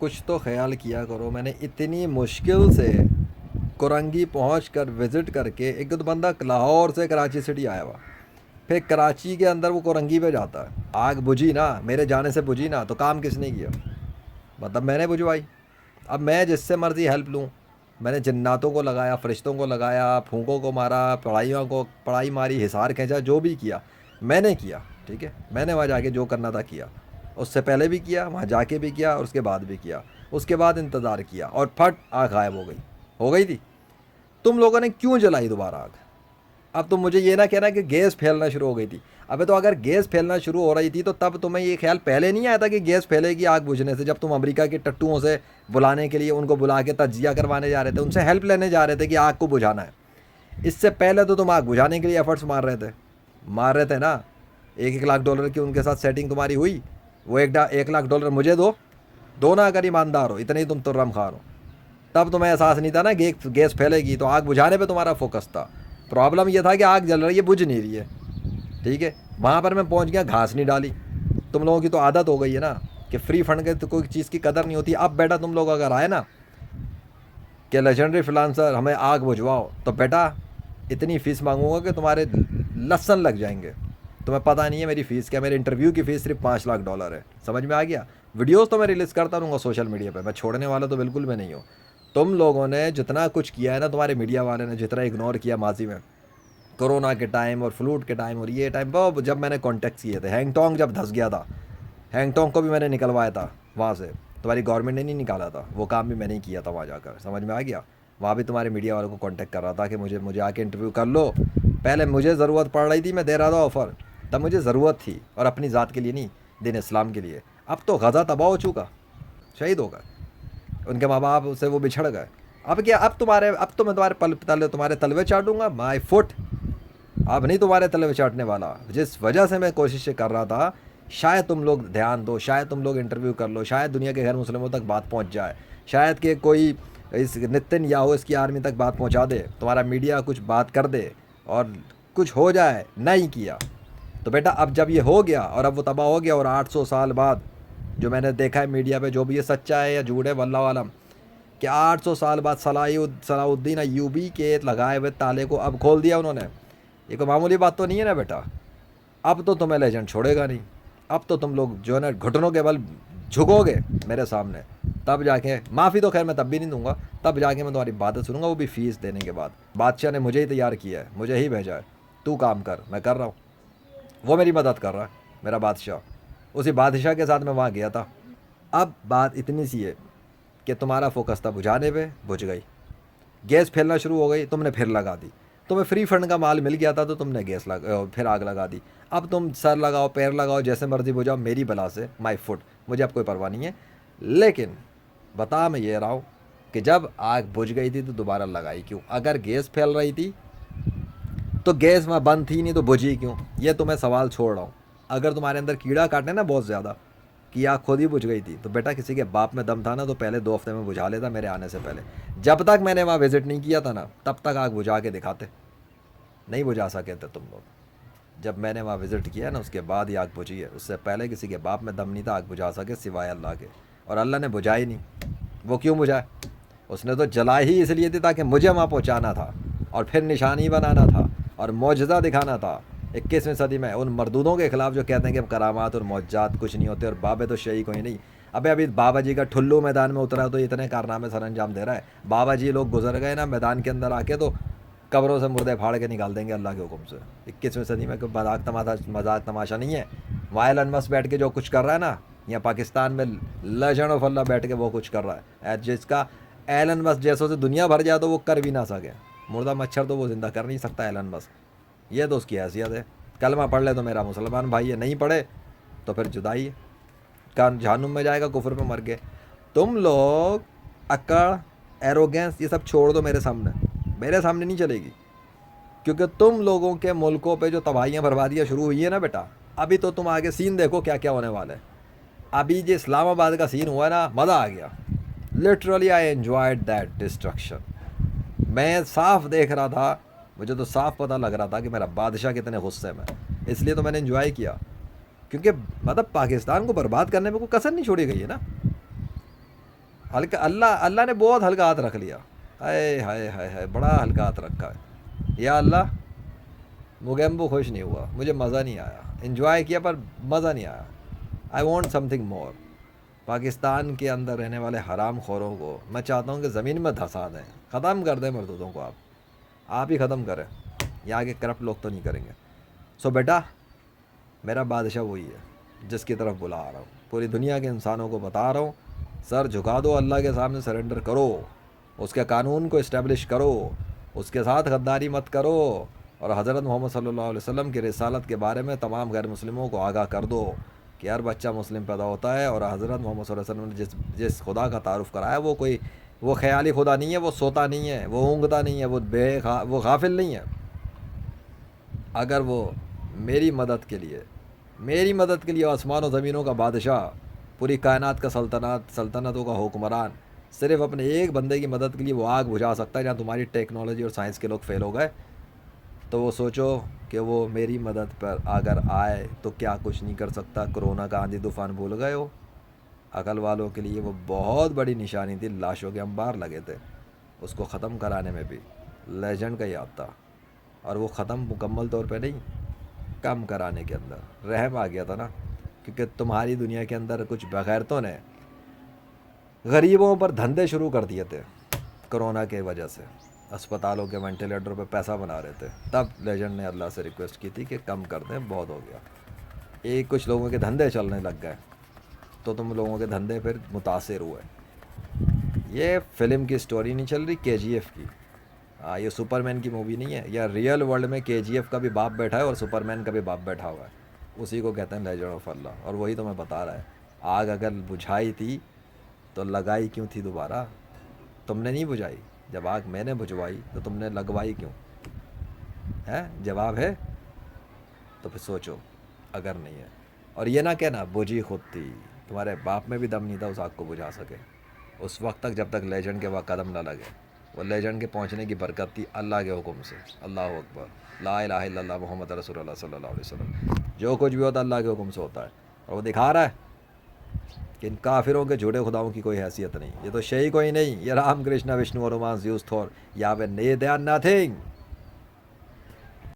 कुछ तो ख्याल किया करो। मैंने इतनी मुश्किल से कोरंगी पहुँच कर विज़िट करके, एक तो बंदा लाहौर से कराची सिटी आया हुआ, फिर कराची के अंदर वो कोरंगी पे जाता है। आग बुझी ना, मेरे जाने से बुझी ना, तो काम किसने किया? मतलब मैंने बुझवाई। अब मैं जिससे मर्ज़ी हेल्प लूँ, मैंने जन्नातों को लगाया, फरिश्तों को लगाया, फूंकों को मारा, पढ़ाइयों को पढ़ाई मारी, हिसार खींचा, जो भी किया मैंने किया। ठीक है, मैंने वहाँ जाके जो करना था किया। उससे पहले भी किया, वहाँ जाके भी किया, और उसके बाद भी किया। उसके बाद इंतज़ार किया और फट आग गायब हो गई थी। तुम लोगों ने क्यों जलाई दोबारा आग? अब तुम मुझे ये ना कहना कि गैस फैलना शुरू हो गई थी। अबे तो अगर गैस फैलना शुरू हो रही थी तो तब तुम्हें ये ख्याल पहले नहीं आया था कि गैस फैलेगी आग बुझने से? जब तुम अमेरिका के टट्टुओं से बुलाने के लिए, उनको बुला के तजिया करवाने जा रहे थे, उनसे हेल्प लेने जा रहे थे कि आग को बुझाना है, इससे पहले तो तुम आग बुझाने के लिए एफर्ट्स मार रहे थे ना। $1-1 लाख की उनके साथ सेटिंग तुम्हारी हुई। वो $1 लाख मुझे दो ना, अगर ईमानदार हो, इतने ही तुम तुर्रम खार हो। तब तुम्हें एहसास नहीं था ना गैस फैलेगी, तो आग बुझाने पे तुम्हारा फोकस था। प्रॉब्लम ये था कि आग जल रही है, बुझ नहीं रही है। ठीक है, वहाँ पर मैं पहुँच गया, घास नहीं डाली। तुम लोगों की तो आदत हो गई है ना कि फ्री फंड के तो कोई चीज़ की कदर नहीं होती। अब बेटा तुम लोग अगर आए ना कि लेजेंडरी फ्रीलांसर हमें आग बुझवाओ, तो बेटा इतनी फ़ीस मांगूंगा कि तुम्हारे लसन लग जाएंगे। तुम्हें पता नहीं है मेरी फ़ीस क्या? मेरे इंटरव्यू की फ़ीस सिर्फ $5 लाख है। समझ में आ गया? वीडियोस तो मैं रिलीज़ करता रहूँगा सोशल मीडिया पे, मैं छोड़ने वाला तो बिल्कुल भी नहीं हूँ। तुम लोगों ने जितना कुछ किया है ना, तुम्हारे मीडिया वाले ने जितना इग्नोर किया माजी में, कोरोना के टाइम और फ्लूट के टाइम और ये टाइम, वो जब मैंने कॉन्टेक्ट किए थे, हैंगटोंग जब धंस गया था, हैंगटोंग को भी मैंने निकलवाया था वहाँ से। तुम्हारी गवर्नमेंट ने नहीं निकाला था, वो काम भी मैंने ही किया था वहाँ जाकर। समझ में आ गया? वहाँ भी तुम्हारे मीडिया वालों को कांटेक्ट कर रहा था कि मुझे मुझे आके इंटरव्यू कर लो। पहले मुझे ज़रूरत पड़ रही थी, मैं दे रहा था ऑफ़र, तब मुझे ज़रूरत थी, और अपनी ज़ात के लिए नहीं, दीन इस्लाम के लिए। अब तो गज़ा तबाह हो चुका, शहीद होगा, उनके माँ बाप से वो बिछड़ गए। अब क्या? अब तो मैं तुम्हारे तलवे चाटूंगा, माई फुट। अब नहीं तुम्हारे तलवे चाटने वाला। जिस वजह से मैं कोशिशें कर रहा था, शायद तुम लोग ध्यान दो, शायद तुम लोग इंटरव्यू कर लो, शायद दुनिया के गैर मुस्लिमों तक बात पहुंच जाए, शायद कि कोई इस नितिन याहू इसकी आर्मी तक बात पहुंचा दे, तुम्हारा मीडिया कुछ बात कर दे और कुछ हो जाए। नहीं किया। तो बेटा अब जब ये हो गया और अब वो तबाह हो गया, और 800 साल बाद जो मैंने देखा है मीडिया पे, जो भी ये सच्चा है या झूठ है वल्लाह आलम, कि 800 साल बाद सलाउद्दीन अय्यूबी के लगाए हुए ताले को अब खोल दिया उन्होंने। ये कोई मामूली बात तो नहीं है ना बेटा। अब तो तुम्हें लेजेंड छोड़ेगा नहीं। अब तो तुम लोग जो है ना घुटनों के बल झुकोगे मेरे सामने, तब जाके माफ़ी तो खैर मैं तब भी नहीं दूंगा, तब जाके मैं तुम्हारी बातें सुनूंगा, वो भी फ़ीस देने के बाद। बादशाह ने मुझे ही तैयार किया है, मुझे ही भेजा है, तू काम कर, मैं कर रहा हूँ। वो मेरी मदद कर रहा है, मेरा बादशाह। उसी बादशाह के साथ मैं वहाँ गया था। अब बात इतनी सी है कि तुम्हारा फोकस था बुझाने पे, बुझ गई। गैस फैलना शुरू हो गई, तुमने फिर लगा दी। तुम्हें फ्री फंड का माल मिल गया था तो तुमने फिर आग लगा दी। अब तुम सर लगाओ, पैर लगाओ, जैसे मर्जी बुझाओ, मेरी बला से, माई फुट, मुझे अब कोई परवाह नहीं है। लेकिन बता मैं ये रहा हूँ कि जब आग बुझ गई थी तो दोबारा लगाई क्यों? अगर गैस फैल रही थी तो गैस वहाँ बंद थी नहीं तो बुझी क्यों? ये तो मैं सवाल छोड़ रहा हूँ। अगर तुम्हारे अंदर कीड़ा काटने ना बहुत ज़्यादा कि आग खुद ही बुझ गई थी, तो बेटा किसी के बाप में दम था ना तो पहले 2 हफ्ते में बुझा लेता मेरे आने से पहले। जब तक मैंने वहाँ विज़िट नहीं किया था ना, तब तक आग बुझा के दिखाते, नहीं बुझा सके थे तुम लोग। जब मैंने वहाँ विज़िट किया ना, उसके बाद ही आग बुझी है। उससे पहले किसी के बाप में दम नहीं था आग बुझा सके सिवाय अल्लाह के, और अल्लाह ने बुझाई नहीं। वो क्यों बुझाए? उसने तो जलाई ही इसलिए थी ताकि मुझे वहाँ पहुँचाना था, और फिर निशानी बनाना था और मौजज़ा दिखाना था 21वीं सदी में उन मरदूदों के ख़िलाफ़ जो कहते हैं कि अब करामात और मौजज़ात कुछ नहीं होते और बाबे तो शही कोई नहीं। अबे अभी बाबा जी का ठुल्लू मैदान में उतरा तो इतने कारनामे सर अंजाम दे रहा है। बाबा जी लोग गुजर गए ना मैदान के अंदर आके, तो कब्रों से मुर्दे फाड़ के निकाल देंगे अल्लाह के हुक्म से। 21वीं सदी में कोई मजाक तमाशा नहीं है। वहाँ एलन मस्क बैठ के जो कुछ कर रहा है ना, यहाँ पाकिस्तान में लेजेंड ऑफ अल्लाह बैठ के वो कुछ कर रहा है, जिसका एलन मस्क जैसों से दुनिया भर जाए तो वो कर भी ना सके। मुर्दा मच्छर तो वो ज़िंदा कर नहीं सकता एलन मस्क। ये तो उसकी हैसियत है। कलमा पढ़ ले तो मेरा मुसलमान भाई है, नहीं पढ़े तो फिर जुदाई है, कान जहन्नुम में जाएगा कुफर में मर गए। तुम लोग अक्कड़, एरोगेंस ये सब छोड़ दो मेरे सामने नहीं चलेगी। क्योंकि तुम लोगों के मुल्कों पे जो तबाहियाँ बर्बादियाँ शुरू हुई है ना बेटा, अभी तो तुम आगे सीन देखो क्या क्या होने वाला है। अभी जो इस्लामाबाद का सीन हुआ ना, मज़ा आ गया। Literally I enjoyed that destruction. मैं साफ देख रहा था, मुझे तो साफ पता लग रहा था कि मेरा बादशाह कितने गुस्से में, इसलिए तो मैंने एंजॉय किया। क्योंकि मतलब पाकिस्तान को बर्बाद करने में कोई कसर नहीं छोड़ी गई है ना। हल्का, अल्लाह अल्लाह ने बहुत हल्का हाथ रख लिया। हाय हाय हाय हाय, बड़ा हल्का हाथ रखा है। या अल्लाह, मोगेम्बो खुश नहीं हुआ, मुझे मज़ा नहीं आया, इन्जॉय किया पर मज़ा नहीं आया। I want something more. Pakistan के अंदर रहने वाले हराम खोरों को मैं चाहता हूँ कि ज़मीन में धंसा दें, ख़त्म कर दें मरदूदों को। आप ही ख़त्म करें, यहाँ के करप्ट लोग तो नहीं करेंगे। सो बेटा, मेरा बादशाह वही है जिसकी तरफ बुला रहा हूँ, पूरी दुनिया के इंसानों को बता रहा हूँ, सर झुका दो, अल्लाह के सामने सरेंडर करो, उसके कानून को इस्टेब्लिश करो, उसके साथ गद्दारी मत करो, और हज़रत मोहम्मद सल्लल्लाहु अलैहि वसल्लम की रिसालत के बारे में तमाम गैर मुस्लिमों को आगाह कर दो कि हर बच्चा मुस्लिम पैदा होता है, और हज़रत मोहम्मद सल्लल्लाहु अलैहि वसल्लम ने जिस जिस खुदा का तारुफ़ कराया वो कोई, वो ख्याली खुदा नहीं है, वो सोता नहीं है, वो ऊँघता नहीं है, वो गाफिल नहीं है। अगर वो मेरी मदद के लिए, आसमान और ज़मीनों का बादशाह, पूरी कायनात का सल्तनतों का हुक्मरान, सिर्फ अपने एक बंदे की मदद के लिए वो आग बुझा सकता है जहाँ तुम्हारी टेक्नोलॉजी और साइंस के लोग फेल हो गए, तो वो सोचो कि वो मेरी मदद पर अगर आए तो क्या कुछ नहीं कर सकता। कोरोना का आंधी तूफान भूल गए हो? अकल वालों के लिए वो बहुत बड़ी निशानी थी, लाशों के अंबार लगे थे, उसको ख़त्म कराने में भी लेजेंड का ही याद था। और वो ख़त्म मुकम्मल तौर पे नहीं, कम कराने के अंदर रहम आ गया था ना, क्योंकि तुम्हारी दुनिया के अंदर कुछ बगैरतों ने गरीबों पर धंधे शुरू कर दिए थे कोरोना के वजह से, अस्पतालों के वेंटिलेटर पे पैसा बना रहे थे। तब लेजेंड ने अल्लाह से रिक्वेस्ट की थी कि कम कर दें, बहुत हो गया। एक कुछ लोगों के धंधे चलने लग गए तो तुम लोगों के धंधे फिर मुतासिर हुए। ये फिल्म की स्टोरी नहीं चल रही, केजीएफ की। हाँ, ये सुपरमैन की मूवी नहीं है, या रियल वर्ल्ड में केजीएफ का भी बाप बैठा है और सुपरमैन का भी बाप बैठा हुआ है, उसी को कहते हैं लेजेंड ऑफ अल्लाह। और वही तो मैं बता रहा है, आग अगर बुझाई थी तो लगाई क्यों थी दोबारा? तुमने नहीं बुझाई, जब आग मैंने बुझवाई तो तुमने लगवाई क्यों? है जवाब है? तो फिर सोचो, अगर नहीं है। और ये ना कहना बुझी खुद थी, तुम्हारे बाप में भी दम नहीं था उस आग को बुझा सके उस वक्त तक, जब तक लेजेंड के वह कदम ना लगे। वो लेजेंड के पहुंचने की बरकत थी अल्लाह के हुक्म से। अल्लाह अकबर, ला इलाहा इल्लल्लाह मुहम्मद रसूलुल्लाह सल्लल्लाहु अलैहि वसल्लम। जो कुछ भी होता है अल्लाह के हुक्म से होता है, और वो दिखा रहा है कि इन काफिरों के झूठे खुदाओं की कोई हैसियत नहीं। ये तो शही कोई नहीं, ये राम कृष्ण विष्णु और रोमांस यूज थॉर, या वे दे आर नथिंग।